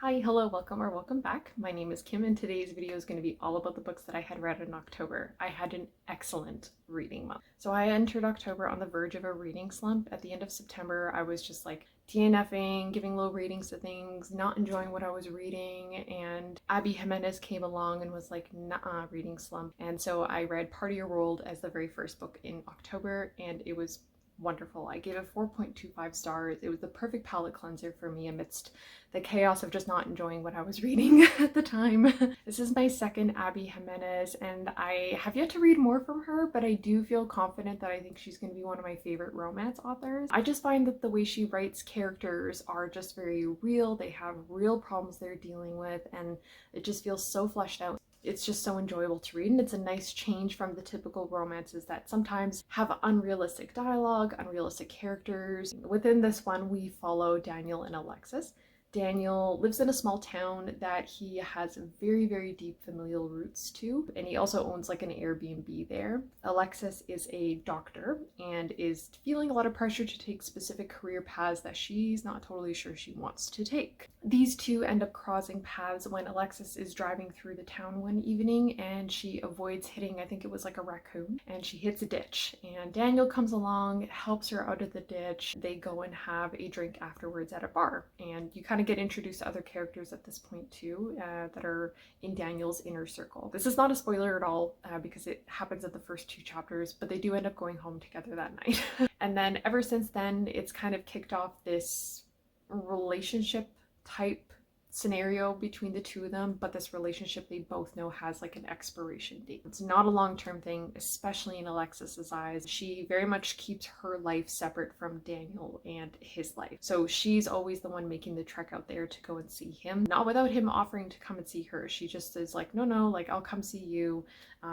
Hi, hello, welcome or welcome back. My name is Kim and today's video is going to be all about the books that I had read in October. I had an excellent reading month. So I entered October on the verge of a reading slump. At the end of September, I was just like DNFing, giving low ratings to things, not enjoying what I was reading, and Abby Jimenez came along and was like, nah, reading slump. And so I read Part of Your World as the very first book in October, and it was wonderful. I gave it 4.25 stars. It was the perfect palate cleanser for me amidst the chaos of just not enjoying what I was reading at the time. This is my second Abby Jimenez, and I have yet to read more from her, but I do feel confident that I think she's going to be one of my favorite romance authors. I just find that the way she writes characters are just very real. They have real problems they're dealing with, and it just feels so fleshed out. It's just so enjoyable to read, and it's a nice change from the typical romances that sometimes have unrealistic dialogue, unrealistic characters. Within this one, we follow Daniel and Alexis. Daniel lives in a small town that he has very, very deep familial roots to, and he also owns like an Airbnb there. Alexis is a doctor and is feeling a lot of pressure to take specific career paths that she's not totally sure she wants to take. These two end up crossing paths when Alexis is driving through the town one evening and she avoids hitting, I think it was like a raccoon, and she hits a ditch. And Daniel comes along, helps her out of the ditch. They go and have a drink afterwards at a bar, and you kind of get introduced to other characters at this point too that are in Daniel's inner circle. This is not a spoiler at all because it happens at the first two chapters, but they do end up going home together that night. And then ever since then, it's kind of kicked off this relationship type scenario between the two of them, but this relationship they both know has like an expiration date. It's not a long-term thing, especially in Alexis's eyes. She very much keeps her life separate from Daniel and his life. So she's always the one making the trek out there to go and see him, not without him offering to come and see her. She just is like, no, like I'll come see you.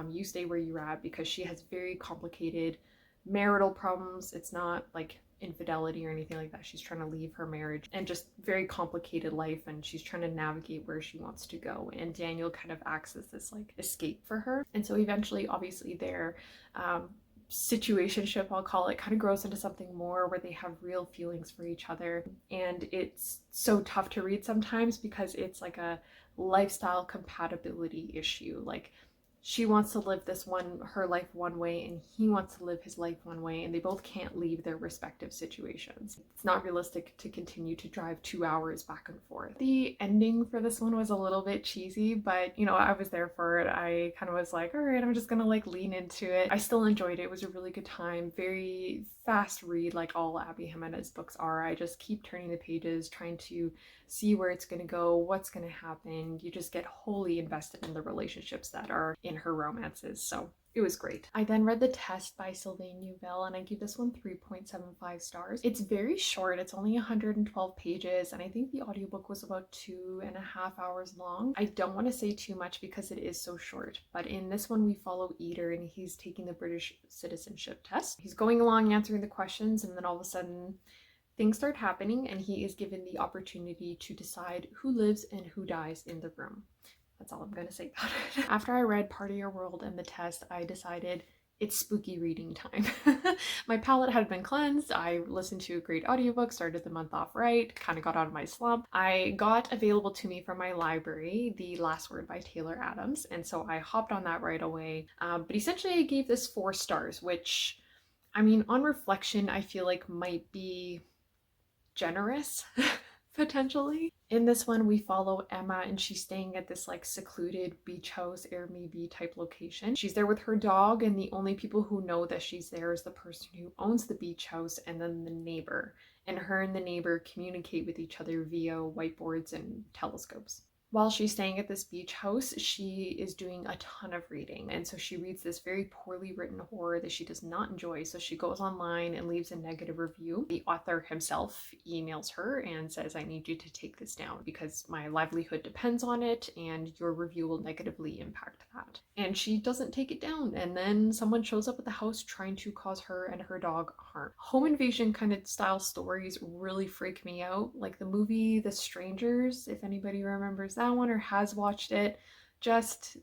You stay where you're at, because she has very complicated marital problems. It's not like infidelity or anything like that. She's trying to leave her marriage and just very complicated life, and she's trying to navigate where she wants to go, and Daniel kind of acts as this like escape for her. And so eventually obviously their situationship, I'll call it, kind of grows into something more where they have real feelings for each other. And it's so tough to read sometimes because it's like a lifestyle compatibility issue. Like she wants to live her life one way, and he wants to live his life one way, and they both can't leave their respective situations. It's not realistic to continue to drive 2 hours back and forth. The ending for this one was a little bit cheesy, but you know, I was there for it. I kind of was like, all right, I'm just gonna like lean into it. I still enjoyed it. It was a really good time. Very fast read, like all Abby Jimenez books are. I just keep turning the pages, trying to see where it's gonna go, what's gonna happen. You just get wholly invested in the relationships that are in her romances. So it was great. I then read The Test by Sylvain Neuvel, and I gave this one 3.75 stars. It's very short. It's only 112 pages, and I think the audiobook was about 2.5 hours long. I don't want to say too much because it is so short, but in this one we follow Eater, and he's taking the British citizenship test. He's going along answering the questions, and then all of a sudden things start happening, and he is given the opportunity to decide who lives and who dies in the room. That's all I'm going to say about it. After I read Part of Your World and The Test, I decided it's spooky reading time. My palette had been cleansed. I listened to a great audiobook, started the month off right, kind of got out of my slump. I got available to me from my library The Last Word by Taylor Adams, and so I hopped on that right away. But essentially I gave this 4 stars, which, I mean, on reflection, I feel like might be generous. Potentially. In this one we follow Emma, and she's staying at this like secluded beach house Airbnb type location. She's there with her dog, and the only people who know that she's there is the person who owns the beach house and then the neighbor, and her and the neighbor communicate with each other via whiteboards and telescopes. While she's staying at this beach house, she is doing a ton of reading, and so she reads this very poorly written horror that she does not enjoy, so she goes online and leaves a negative review. The author himself emails her and says, I need you to take this down because my livelihood depends on it, and your review will negatively impact that. And she doesn't take it down, and then someone shows up at the house trying to cause her and her dog harm. Home invasion kind of style stories really freak me out, like the movie The Strangers, if anybody remembers that one or has watched it.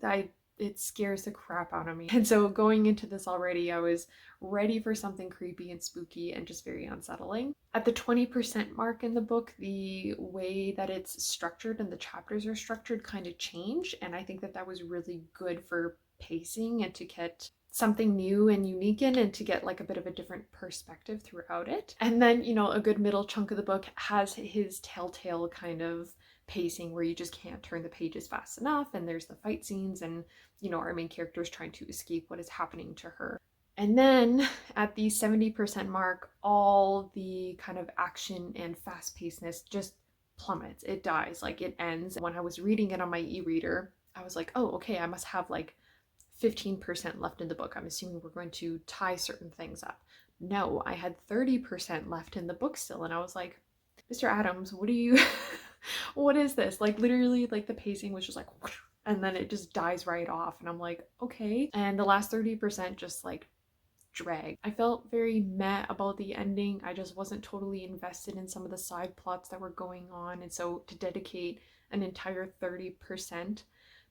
I it scares the crap out of me. And so going into this already, I was ready for something creepy and spooky and just very unsettling. At the 20% mark in the book, the way that it's structured and the chapters are structured kind of change, and I think that that was really good for pacing and to get something new and unique in, and to get like a bit of a different perspective throughout it. And then, you know, a good middle chunk of the book has his telltale kind of pacing where you just can't turn the pages fast enough, and there's the fight scenes, and you know, our main character is trying to escape what is happening to her. And then at the 70% mark, all the kind of action and fast-pacedness just plummets. It dies, like it ends. When I was reading it on my e-reader, I was like, oh, okay, I must have like 15% left in the book. I'm assuming we're going to tie certain things up. No, I had 30% left in the book still, and I was like, Mr. Adams, what are you what is this? Like literally, like the pacing was just like and then it just dies right off, and I'm like, okay. And the last 30% just like drag. I felt very meh about the ending. I just wasn't totally invested in some of the side plots that were going on, and so to dedicate an entire 30%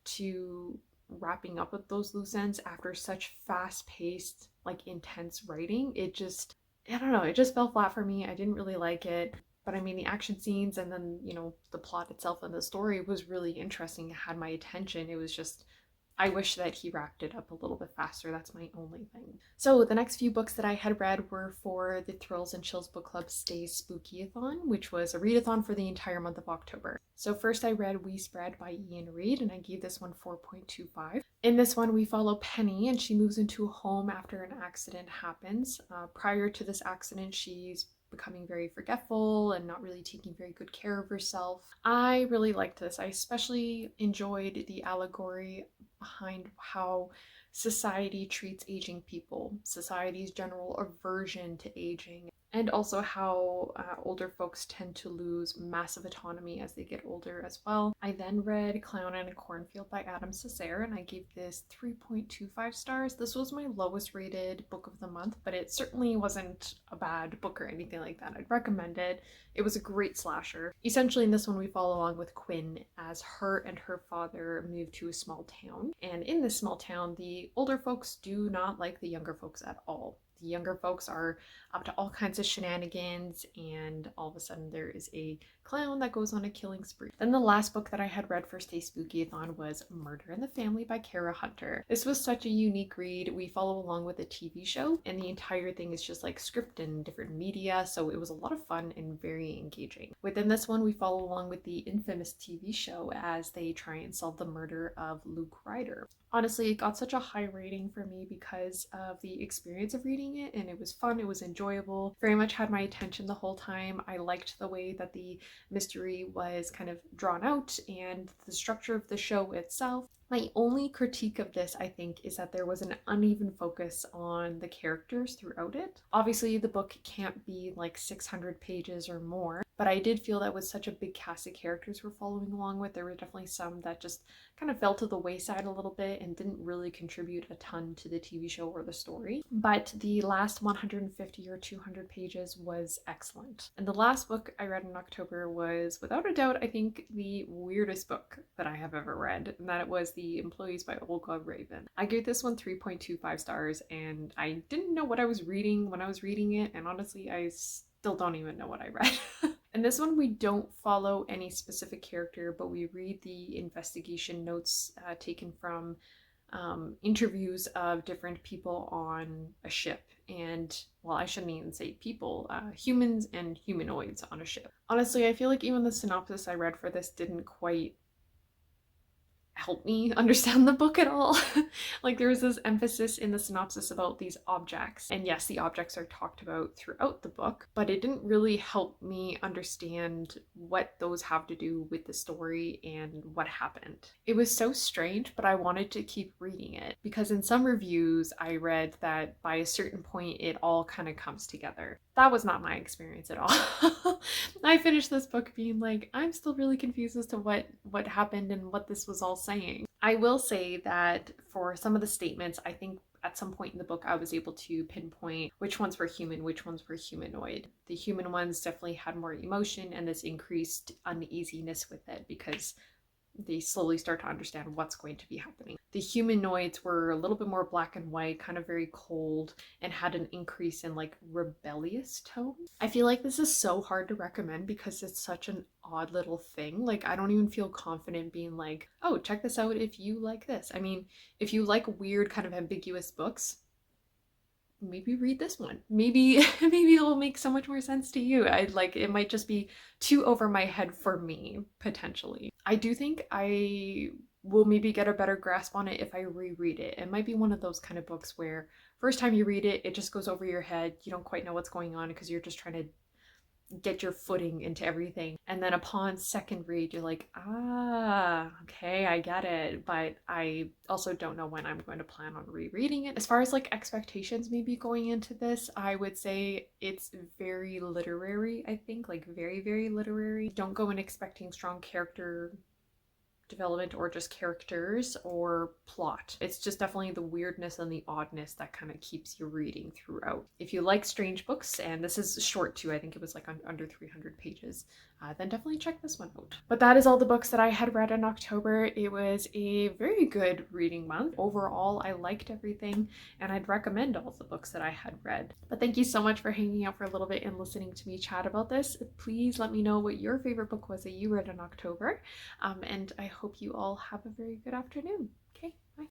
to wrapping up with those loose ends after such fast-paced, like intense writing, it just, I don't know, it just fell flat for me. I didn't really like it. But I mean, the action scenes and then, you know, the plot itself and the story was really interesting. It had my attention. It was just, I wish that he wrapped it up a little bit faster. That's my only thing. So the next few books that I had read were for the Thrills and Chills Book Club Stay Spooky-a-thon, which was a readathon for the entire month of October. So first I read We Spread by Iain and Reid, and I gave this one 4.25. In this one, we follow Penny, and she moves into a home after an accident happens. Prior to this accident, she's becoming very forgetful and not really taking very good care of herself. I really liked this. I especially enjoyed the allegory behind how society treats aging people, society's general aversion to aging, and also how older folks tend to lose massive autonomy as they get older as well. I then read Clown and a Cornfield by Cesare, and I gave this 3.25 stars. This was my lowest rated book of the month, but it certainly wasn't a bad book or anything like that. I'd recommend it. It was a great slasher. Essentially, in this one, we follow along with Quinn as her and her father move to a small town. And in this small town, the older folks do not like the younger folks at all. The younger folks are up to all kinds of shenanigans, and all of a sudden there is a clown that goes on a killing spree. Then the last book that I had read for Stay Spooky-a-thon was Murder in the Family by Cara. This was such a unique read. We follow along with a TV show, and the entire thing is just like script and different media, so it was a lot of fun and very engaging. Within this one, we follow along with the infamous TV show as they try and solve the murder of Luke Ryder. Honestly, it got such a high rating for me because of the experience of reading it, and it was fun, it was enjoyable, very much had my attention the whole time. I liked the way that the mystery was kind of drawn out and the structure of the show itself. My only critique of this, I think, is that there was an uneven focus on the characters throughout it. Obviously, the book can't be like 600 pages or more, but I did feel that with such a big cast of characters we're following along with, there were definitely some that just kind of fell to the wayside a little bit and didn't really contribute a ton to the TV show or the story. But the last 150 or 200 pages was excellent. And the last book I read in October was, without a doubt, I think the weirdest book that I have ever read, and that it was The Employees by Olga. I gave this one 3.25 stars, and I didn't know what I was reading when I was reading it, and honestly, I still don't even know what I read. In this one, we don't follow any specific character, but we read the investigation notes taken from interviews of different people on a ship. And, well, I shouldn't even say people, humans and humanoids on a ship. Honestly, I feel like even the synopsis I read for this didn't quite help me understand the book at all. Like, there was this emphasis in the synopsis about these objects, and yes, the objects are talked about throughout the book, but it didn't really help me understand what those have to do with the story and what happened. It was so strange, but I wanted to keep reading it because in some reviews I read that by a certain point it all kind of comes together. That was not my experience at all. I finished this book being like, I'm still really confused as to what happened and what this was all saying. I will say that for some of the statements, I think at some point in the book I was able to pinpoint which ones were human, which ones were humanoid. The human ones definitely had more emotion and this increased uneasiness with it because they slowly start to understand what's going to be happening. The humanoids were a little bit more black and white, kind of very cold, and had an increase in like rebellious tone. I feel like this is so hard to recommend because it's such an odd little thing. Like, I don't even feel confident being like, oh, check this out if you like this. I mean, if you like weird, kind of ambiguous books, maybe read this one. Maybe maybe it'll make so much more sense to you. I like, it might just be too over my head for me, potentially. I do think I will maybe get a better grasp on it if I reread it. It might be one of those kind of books where first time you read it, it just goes over your head. You don't quite know what's going on because you're just trying to get your footing into everything. And then upon second read, you're like, ah, okay, I get it. But I also don't know when I'm going to plan on rereading it. As far as like expectations maybe going into this, I would say it's very literary, I think, like very, very literary. Don't go in expecting strong character development or just characters or plot. It's just definitely the weirdness and the oddness that kind of keeps you reading throughout. If you like strange books, and this is short too, I think it was like under 300 pages, then definitely check this one out. But that is all the books that I had read in October. It was a very good reading month. Overall, I liked everything, and I'd recommend all the books that I had read. But thank you so much for hanging out for a little bit and listening to me chat about this. Please let me know what your favorite book was that you read in October, and I hope you all have a very good afternoon. Okay.